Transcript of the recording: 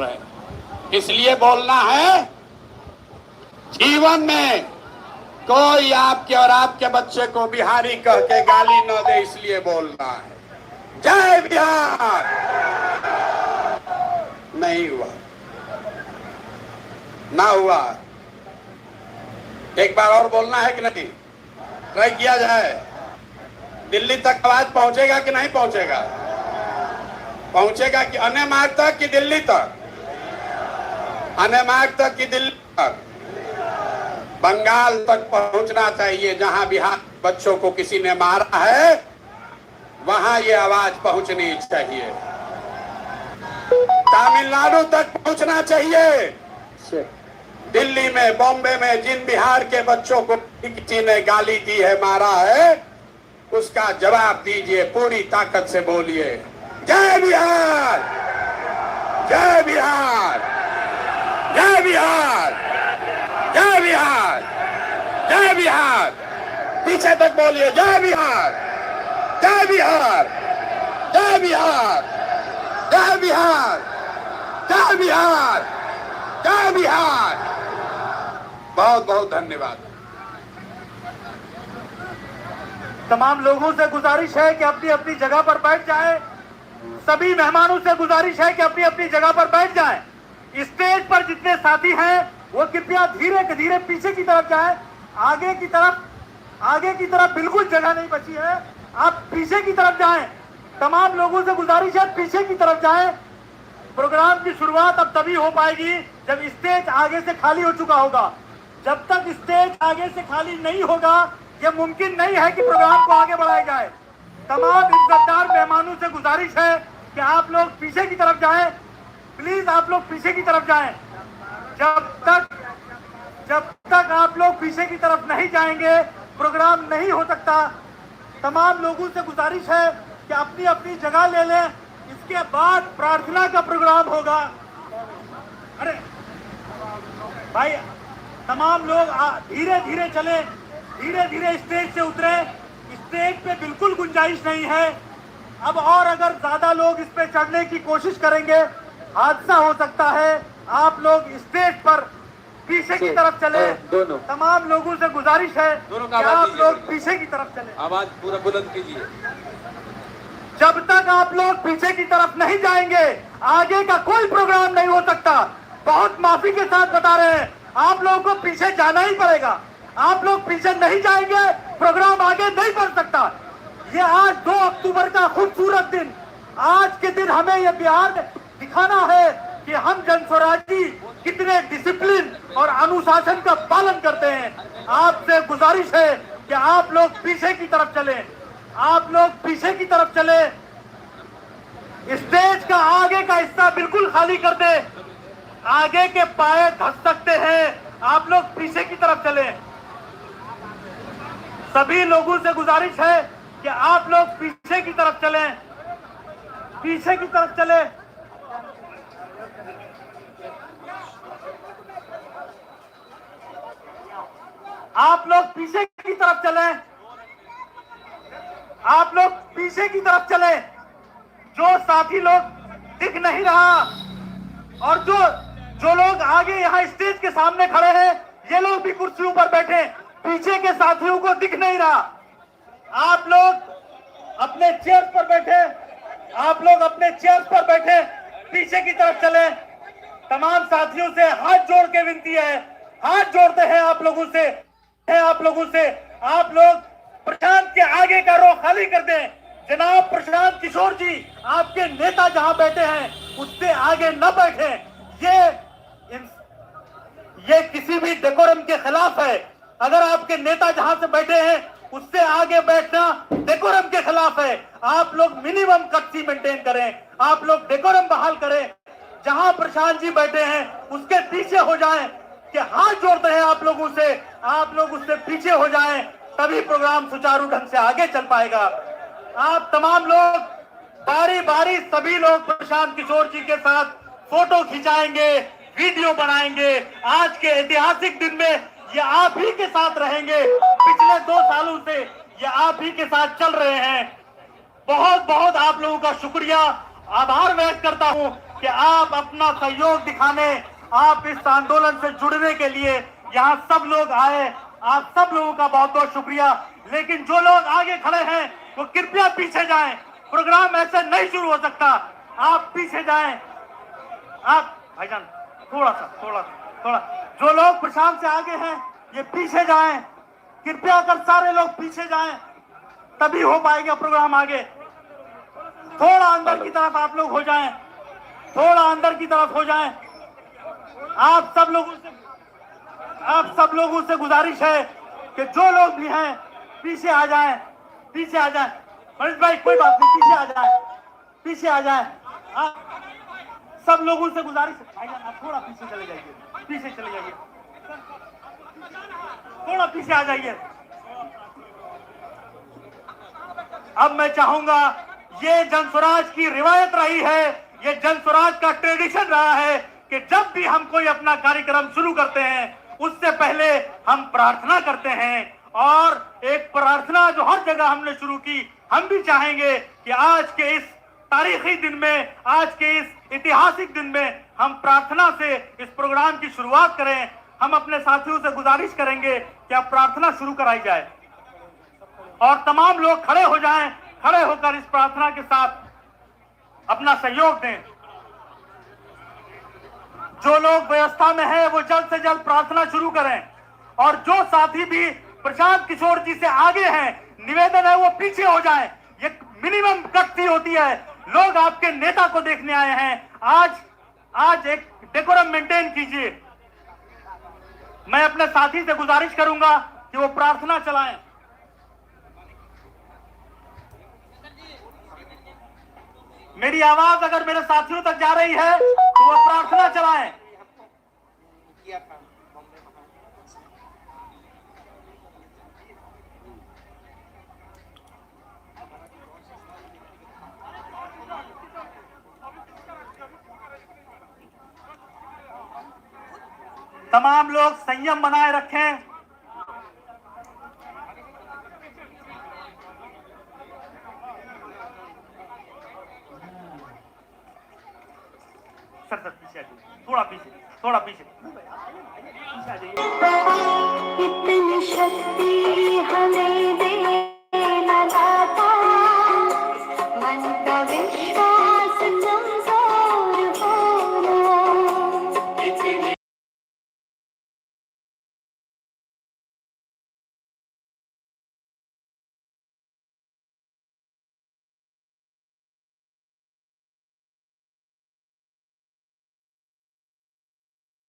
रहे। इसलिए बोलना है, जीवन में कोई आपके और आपके बच्चे को बिहारी कह के गाली न दे, इसलिए बोलना है। जय बिहार। नहीं हुआ, ना हुआ। एक बार और बोलना है कि नहीं? ट्राई किया जाए। दिल्ली तक आवाज पहुंचेगा कि नहीं पहुंचेगा? पहुंचेगा कि अन्य मार्ग तक कि दिल्ली तक? अन्य मार्ग तक कि दिल्ली तक? बंगाल तक पहुंचना चाहिए। जहां बिहार बच्चों को किसी ने मारा है, वहां ये आवाज पहुंचनी चाहिए। तमिलनाडु तक पहुंचना चाहिए। दिल्ली में, बॉम्बे में जिन बिहार के बच्चों को किसी ने गाली दी है, मारा है, उसका जवाब दीजिए, पूरी ताकत से बोलिए, जय बिहार, जय बिहार, जय बिहार, जय बिहार, जय बिहार। पीछे तक बोलिए, जय बिहार, जय बिहार, जय बिहार, जय बिहार, जय बिहार, जय बिहार। बहुत बहुत धन्यवाद। तमाम लोगों से गुजारिश है कि अपनी अपनी जगह पर बैठ जाएं। सभी मेहमानों से गुजारिश है कि अपनी अपनी जगह पर बैठ जाएं। स्टेज पर जितने साथी हैं वो कृपया धीरे धीरे पीछे की तरफ जाएं। आगे की तरफ बिल्कुल जगह नहीं बची है। आप पीछे की तरफ जाएं। तमाम लोगों से गुजारिश है, पीछे की तरफ जाएं। प्रोग्राम की शुरुआत अब तभी हो पाएगी जब स्टेज आगे से खाली हो चुका होगा। जब तक स्टेज आगे से खाली नहीं होगा, यह मुमकिन नहीं है कि प्रोग्राम को आगे बढ़ाया जाए। तमाम इज्जतदार मेहमानों से गुजारिश है कि आप लोग पीछे की तरफ जाएं। प्लीज आप लोग पीछे की तरफ जाएं। जब तक आप लोग पीछे की तरफ नहीं जाएंगे, प्रोग्राम नहीं हो सकता। तमाम लोगों से गुजारिश है कि अपनी अपनी जगह ले लें। इसके बाद प्रार्थना का प्रोग्राम होगा। अरे भाई, तमाम लोग धीरे धीरे चले, धीरे धीरे स्टेज से उतरे। स्टेज पे बिल्कुल गुंजाइश नहीं है अब, और अगर ज्यादा लोग इस पे चढ़ने की कोशिश करेंगे, हादसा हो सकता है। आप लोग स्टेज पर पीछे की तरफ चले। दोनों तमाम लोगों से गुजारिश है कि आप लोग पीछे की तरफ चले। आवाज पूरा बुलंद कीजिए। जब तक आप लोग पीछे की तरफ नहीं जाएंगे, आगे का कोई प्रोग्राम नहीं हो सकता। बहुत माफी के साथ बता रहे हैं, आप लोगों को पीछे जाना ही पड़ेगा। आप लोग पीछे नहीं जाएंगे, प्रोग्राम आगे नहीं बढ़ सकता। ये आज 2 अक्टूबर का खूबसूरत दिन, आज के दिन हमें यह बिहार दिखाना है कि हम जनस्वराजी कितने डिसिप्लिन और अनुशासन का पालन करते हैं। आपसे गुजारिश है कि आप लोग पीछे की तरफ चलें। आप लोग पीछे की तरफ चले। स्टेज का आगे का हिस्सा बिल्कुल खाली कर दे। आगे के पाए धस सकते हैं। आप लोग पीछे की तरफ चले। सभी लोगों से गुजारिश है कि आप लोग पीछे की तरफ चलें। पीछे की तरफ चले। आप लोग पीछे की तरफ चलें। आप लोग पीछे की तरफ चले। जो साथी लोग दिख नहीं रहा और जो लोग आगे यहाँ स्टेज के सामने खड़े हैं, ये लोग भी कुर्सियों पर बैठे। पीछे के साथियों को दिख नहीं रहा। आप लोग अपने चेयर पर बैठे। आप लोग अपने चेयर पर बैठे, पीछे की तरफ चले। तमाम साथियों से हाथ जोड़ के विनती है, हाथ जोड़ते हैं आप लोगों से। आप लोग प्रशांत के आगे का रो खाली कर दें। जनाब प्रशांत किशोर जी, आपके नेता जहां बैठे हैं उससे आगे न बैठे। ये किसी भी डेकोरम के खिलाफ है। अगर आपके नेता जहां से बैठे हैं उससे आगे बैठना डेकोरम के खिलाफ है। आप लोग मिनिमम कर्टसी मेंटेन करें। आप लोग डेकोरम बहाल करें। जहां प्रशांत जी बैठे हैं उसके पीछे हो जाएं। कि हाथ जोड़ते हैं आप लोगों से, आप लोग उससे पीछे हो जाएं, तभी प्रोग्राम सुचारू ढंग से आगे चल पाएगा। आप तमाम लोग बारी बारी सभी लोग प्रशांत किशोर जी के साथ फोटो खिंचाएंगे, वीडियो बनाएंगे। आज के ऐतिहासिक दिन में ये आप ही के साथ रहेंगे। पिछले 2 सालों से ये आप ही के साथ चल रहे हैं। बहुत बहुत आप लोगों का शुक्रिया, आभार व्यक्त करता हूं। कि आप अपना सहयोग दिखाने, आप इस आंदोलन से जुड़ने के लिए यहाँ सब लोग आए। आप सब लोगों का बहुत बहुत शुक्रिया। लेकिन जो लोग आगे खड़े हैं वो कृपया पीछे जाएं। प्रोग्राम ऐसे नहीं शुरू हो सकता। आप पीछे जाएं। आप भाईजान थोड़ा जो लोग प्रशांत से आगे हैं ये पीछे जाएं। कृपया कर सारे लोग पीछे जाएं, तभी हो पाएगा प्रोग्राम आगे। थोड़ा अंदर की तरफ आप लोग हो जाएं, थोड़ा अंदर की तरफ हो जाएं। आप सब लोगों से गुजारिश है कि जो लोग भी हैं पीछे आ जाएं, पीछे आ जाएं। मनीष भाई कोई बात नहीं, पीछे आ जाएं, पीछे आ जाएं। आप सब लोगों से गुजारिश है, भाईजान आप थोड़ा पीछे चले जाइए, पीछे चले जाइए, थोड़ा पीछे आ जाइए। अब मैं चाहूंगा, ये जनस्वराज की रिवायत रही है, ये जनस्वराज का ट्रेडिशन रहा है कि जब भी हम कोई अपना कार्यक्रम शुरू करते हैं उससे पहले हम प्रार्थना करते हैं। और एक प्रार्थना जो हर जगह हमने शुरू की, हम भी चाहेंगे कि आज के इस तारीखी दिन में, आज के इस ऐतिहासिक दिन में हम प्रार्थना से इस प्रोग्राम की शुरुआत करें। हम अपने साथियों से गुजारिश करेंगे कि अब प्रार्थना शुरू कराई जाए और तमाम लोग खड़े हो जाएं, खड़े होकर इस प्रार्थना के साथ अपना सहयोग दें। जो लोग व्यवस्था में हैं वो जल्द से जल्द प्रार्थना शुरू करें और जो साथी भी प्रशांत किशोर जी से आगे हैं, निवेदन है वो पीछे हो जाएं। ये मिनिमम कट्टी होती है। लोग आपके नेता को देखने आए हैं। आज एक डेकोरम मेंटेन कीजिए। मैं अपने साथी से गुजारिश करूंगा कि वो प्रार्थना चलाएं। मेरी आवाज अगर मेरे साथियों तक जा रही है तो वो प्रार्थना चलाएं। तमाम लोग संयम बनाए रखें। सर पीछे आ जाइए, थोड़ा पीछे आ जाइए। इतनी शक्ति हमें दे।